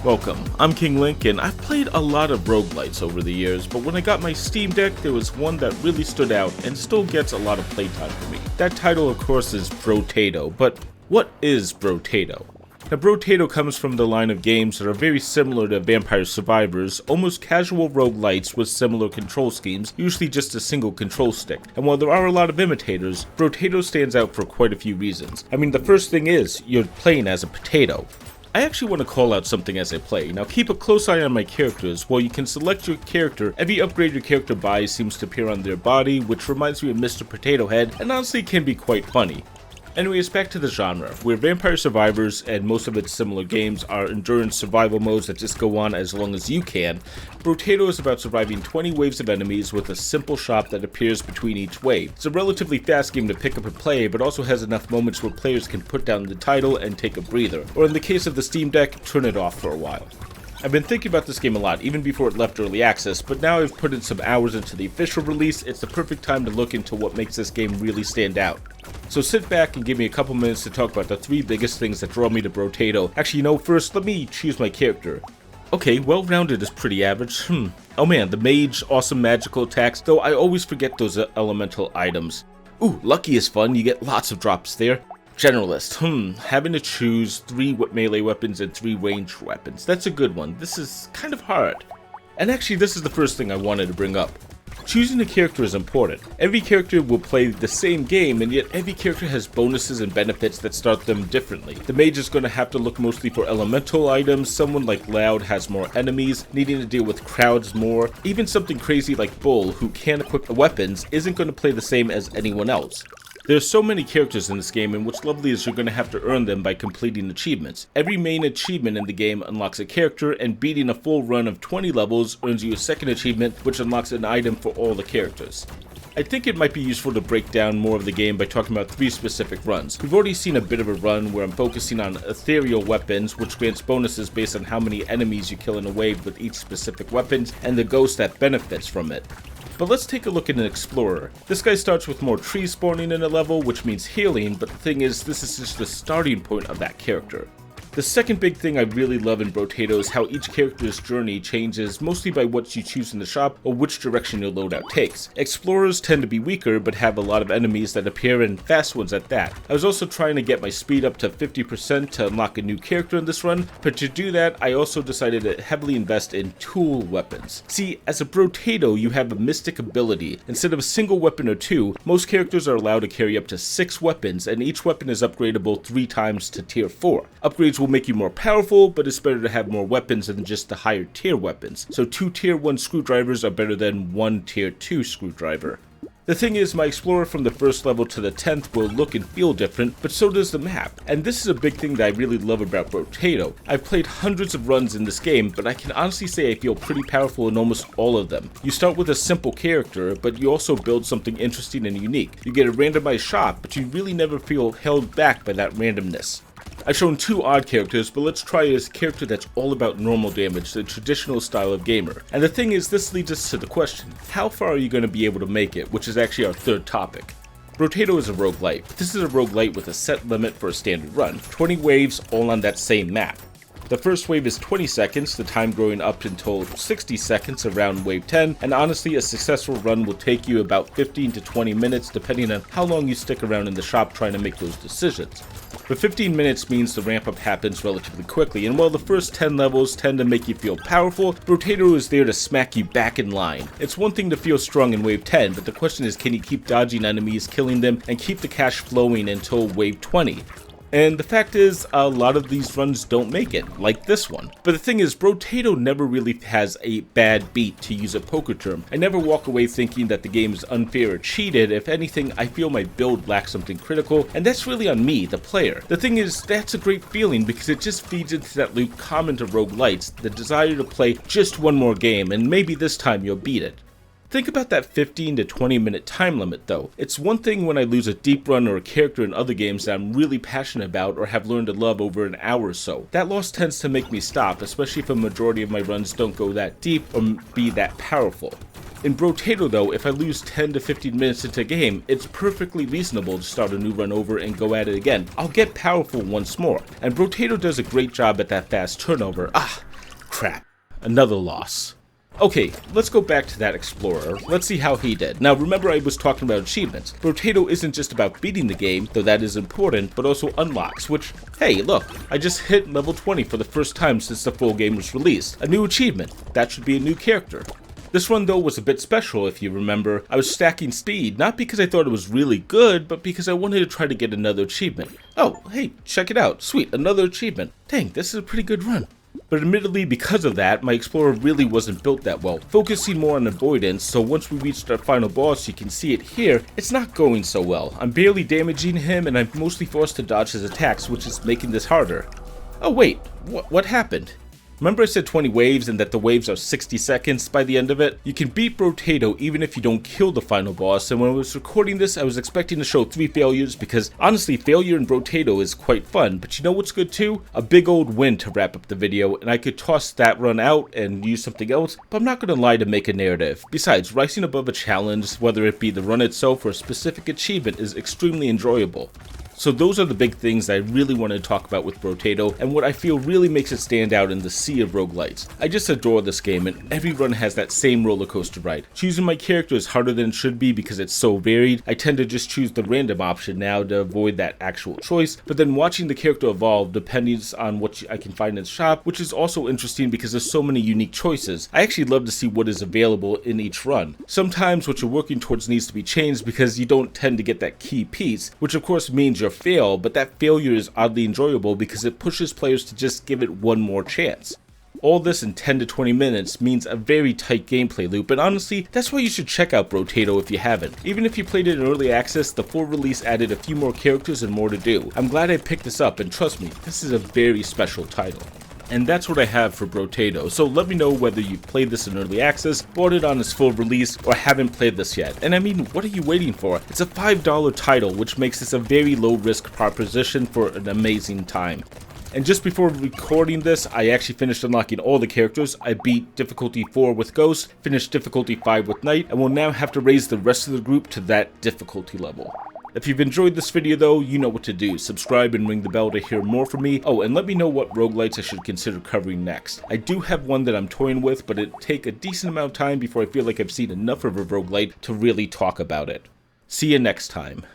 Welcome, I'm King Link, and I've played a lot of roguelites over the years, but when I got my Steam Deck, there was one that really stood out and still gets a lot of playtime for me. That title, of course, is Brotato, but what is Brotato? Now, Brotato comes from the line of games that are very similar to Vampire Survivors, almost casual roguelites with similar control schemes, usually just a single control stick. And while there are a lot of imitators, Brotato stands out for quite a few reasons. I mean, the first thing is, you're playing as a potato. I actually want to call out something as I play. Now keep a close eye on my characters. While you can select your character, every upgrade your character buys seems to appear on their body, which reminds me of Mr. Potato Head, and honestly can be quite funny. Anyways, back to the genre. We're Vampire Survivors, and most of its similar games are endurance survival modes that just go on as long as you can. Brotato is about surviving 20 waves of enemies with a simple shop that appears between each wave. It's a relatively fast game to pick up and play, but also has enough moments where players can put down the title and take a breather, or in the case of the Steam Deck, turn it off for a while. I've been thinking about this game a lot, even before it left early access, but now I've put in some hours into the official release. It's the perfect time to look into what makes this game really stand out. So sit back and give me a couple minutes to talk about the three biggest things that draw me to Brotato. Actually, first let me choose my character. Okay, well-rounded is pretty average. Oh man, the mage, awesome magical attacks, though I always forget those elemental items. Ooh, lucky is fun, you get lots of drops there. Generalist, having to choose 3 melee weapons and 3 ranged weapons. That's a good one. This is kind of hard. And actually, this is the first thing I wanted to bring up. Choosing a character is important. Every character will play the same game, and yet every character has bonuses and benefits that start them differently. The mage is going to have to look mostly for elemental items, someone like Loud has more enemies, needing to deal with crowds more. Even something crazy like Bull, who can equip the weapons, isn't going to play the same as anyone else. There are so many characters in this game, and what's lovely is you're going to have to earn them by completing achievements. Every main achievement in the game unlocks a character, and beating a full run of 20 levels earns you a second achievement, which unlocks an item for all the characters. I think it might be useful to break down more of the game by talking about 3 specific runs. We've already seen a bit of a run where I'm focusing on ethereal weapons, which grants bonuses based on how many enemies you kill in a wave with each specific weapon, and the ghost that benefits from it. But let's take a look at an explorer. This guy starts with more trees spawning in a level, which means healing, but the thing is, this is just the starting point of that character. The second big thing I really love in Brotato is how each character's journey changes mostly by what you choose in the shop or which direction your loadout takes. Explorers tend to be weaker but have a lot of enemies that appear, and fast ones at that. I was also trying to get my speed up to 50% to unlock a new character in this run, but to do that I also decided to heavily invest in tool weapons. See, as a Brotato you have a mystic ability. Instead of a single weapon or 2, most characters are allowed to carry up to 6 weapons, and each weapon is upgradable 3 times to tier 4. Upgrades will make you more powerful, but it's better to have more weapons than just the higher tier weapons. So 2 tier 1 screwdrivers are better than 1 tier 2 screwdriver. The thing is, my explorer from the first level to the 10th will look and feel different, but so does the map. And this is a big thing that I really love about Brotato. I've played hundreds of runs in this game, but I can honestly say I feel pretty powerful in almost all of them. You start with a simple character, but you also build something interesting and unique. You get a randomized shot, but you really never feel held back by that randomness. I've shown 2 odd characters, but let's try a character that's all about normal damage, the traditional style of gamer. And the thing is, this leads us to the question, how far are you going to be able to make it, which is actually our third topic. Brotato is a roguelite. This is a roguelite with a set limit for a standard run, 20 waves all on that same map. The first wave is 20 seconds, the time growing up until 60 seconds around wave 10, and honestly a successful run will take you about 15 to 20 minutes depending on how long you stick around in the shop trying to make those decisions. But 15 minutes means the ramp up happens relatively quickly, and while the first 10 levels tend to make you feel powerful, Brotato is there to smack you back in line. It's one thing to feel strong in wave 10, but the question is, can you keep dodging enemies, killing them, and keep the cash flowing until wave 20? And the fact is, a lot of these runs don't make it, like this one. But the thing is, Brotato never really has a bad beat, to use a poker term. I never walk away thinking that the game is unfair or cheated. If anything, I feel my build lacks something critical, and that's really on me, the player. The thing is, that's a great feeling because it just feeds into that loop common to roguelites, the desire to play just one more game, and maybe this time you'll beat it. Think about that 15 to 20 minute time limit though. It's one thing when I lose a deep run or a character in other games that I'm really passionate about or have learned to love over an hour or so. That loss tends to make me stop, especially if a majority of my runs don't go that deep or be that powerful. In Brotato though, if I lose 10 to 15 minutes into a game, it's perfectly reasonable to start a new run over and go at it again. I'll get powerful once more, and Brotato does a great job at that fast turnover. Crap. Another loss. Okay, let's go back to that explorer. Let's see how he did. Now remember I was talking about achievements. Brotato isn't just about beating the game, though that is important, but also unlocks, which, hey, look, I just hit level 20 for the first time since the full game was released. A new achievement. That should be a new character. This run though was a bit special if you remember. I was stacking speed, not because I thought it was really good, but because I wanted to try to get another achievement. Oh, hey, check it out. Sweet, another achievement. Dang, this is a pretty good run. But admittedly, because of that, my explorer really wasn't built that well, focusing more on avoidance, so once we reached our final boss, you can see it here, it's not going so well. I'm barely damaging him, and I'm mostly forced to dodge his attacks, which is making this harder. Oh wait, what happened? Remember I said 20 waves and that the waves are 60 seconds by the end of it? You can beat Brotato even if you don't kill the final boss, and when I was recording this I was expecting to show 3 failures because honestly failure in Brotato is quite fun, but you know what's good too? A big old win to wrap up the video, and I could toss that run out and use something else, but I'm not gonna lie to make a narrative. Besides, rising above a challenge, whether it be the run itself or a specific achievement, is extremely enjoyable. So those are the big things that I really want to talk about with Brotato, and what I feel really makes it stand out in the sea of roguelites. I just adore this game, and every run has that same roller coaster ride. Choosing my character is harder than it should be because it's so varied. I tend to just choose the random option now to avoid that actual choice, but then watching the character evolve depends on what I can find in the shop, which is also interesting because there's so many unique choices. I actually love to see what is available in each run. Sometimes what you're working towards needs to be changed because you don't tend to get that key piece, which of course means you're fail, but that failure is oddly enjoyable because it pushes players to just give it one more chance. All this in 10 to 20 minutes means a very tight gameplay loop, and honestly, that's why you should check out Brotato if you haven't. Even if you played it in early access, the full release added a few more characters and more to do. I'm glad I picked this up, and trust me, this is a very special title. And that's what I have for Brotato, so let me know whether you've played this in early access, bought it on its full release, or haven't played this yet. And I mean, what are you waiting for? It's a $5 title, which makes this a very low risk proposition for an amazing time. And just before recording this, I actually finished unlocking all the characters. I beat difficulty 4 with Ghost, finished difficulty 5 with Knight, and will now have to raise the rest of the group to that difficulty level. If you've enjoyed this video though, you know what to do. Subscribe and ring the bell to hear more from me. Oh, and let me know what roguelites I should consider covering next. I do have one that I'm toying with, but it'd take a decent amount of time before I feel like I've seen enough of a roguelite to really talk about it. See you next time.